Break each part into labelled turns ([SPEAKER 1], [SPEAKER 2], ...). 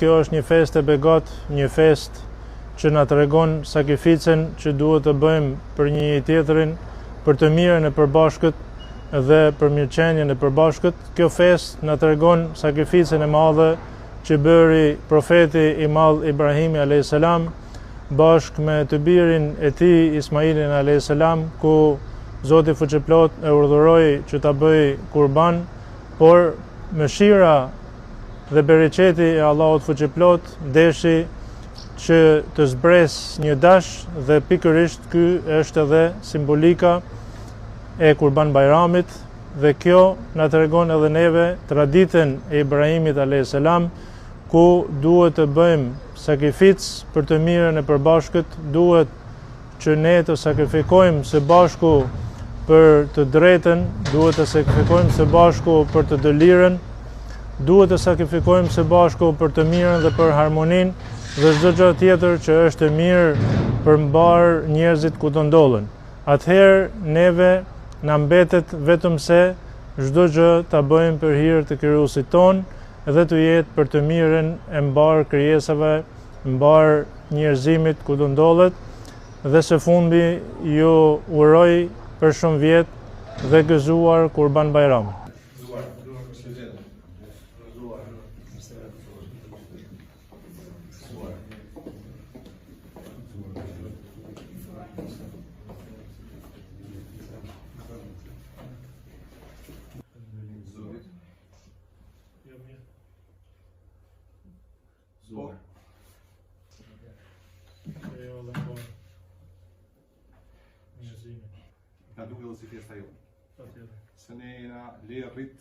[SPEAKER 1] kjo është një fest e begat, një fest që na tregon sakrificën që duhet të bëjmë për një tjetrin, për të mirën e përbashkët dhe për mirëqenien e përbashkët. Kjo fest na tregon sakrificën e madhe që bëri profeti i madh Ibrahimi a.s. bashkë me të birin e tij Ismailin a.s. ku Zoti fuqiplot e urdhëroi që ta bëj kurban, por mëshira dhe bereqeti e Allahut fuqiplot deshi që të zbres një dash dhe pikërisht ky është edhe simbolika e Kurban Bajramit dhe kjo na tregon edhe neve traditën e Ibrahimit a.s. ku duhet të bëjmë sakrificë për të mirën e përbashkët, duhet që ne të sakrifikojmë së bashku për të drejtën, duhet të sakrifikojmë së bashku për të dëlirën, duhet të sakrifikojmë së bashku për të mirën dhe për harmoninë dhe çdo gjë tjetër që është e mirë për mbar njerëzit ku të ndodhen. Atëherë neve na mbetet vetëm se çdo gjë ta bëjmë për hir të Krijuesit ton dhe të jetë për të mirën e mbar krijesave, mbar njerëzimit ku të ndodhet, dhe së fundi ju uroj për shumë vjet dhe gëzuar Kurban Bajram.
[SPEAKER 2] Ka duke dhe si fjesta jo. Se ne na le rrit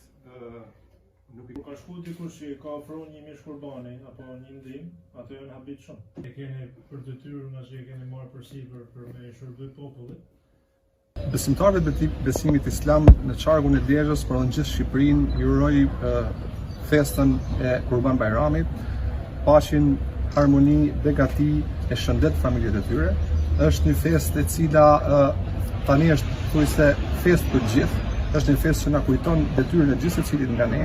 [SPEAKER 2] nuk i...
[SPEAKER 1] Ka shku dikush që ka ofru një mish kurbani apo një ndim, ato janë habit shumë. E keni për detyrë nga që e keni marrë përsipër për me shërbëj popullit.
[SPEAKER 2] Besimtarët besimit islam në qargun e Dezhës, por në gjithë Shqipërinë, ju uroj festën e Kurban Bajramit, paqin, harmoni, begati e shëndet familjet e tyre. Është një festë e cila tani është thuajse festë për gjithë, është një festë që na kujton detyrën e gjithë secilit nga ne,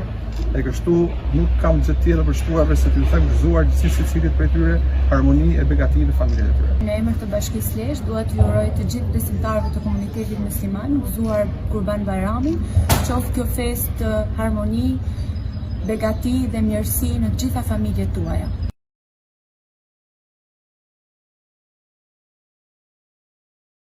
[SPEAKER 2] e kështu nuk kam gjë tjetër për shtuar se të them gëzuar gjithë secilit prej tyre harmoni e begati në familjet e tyre.
[SPEAKER 3] Në emër të Bashkisë Lezhë dua t'ju uroj të gjithë besimtarëve të komunitetit musliman gëzuar Kurban Bajramin, qoftë kjo festë harmoni, begati dhe mirësi në të gjitha familjet tuaja.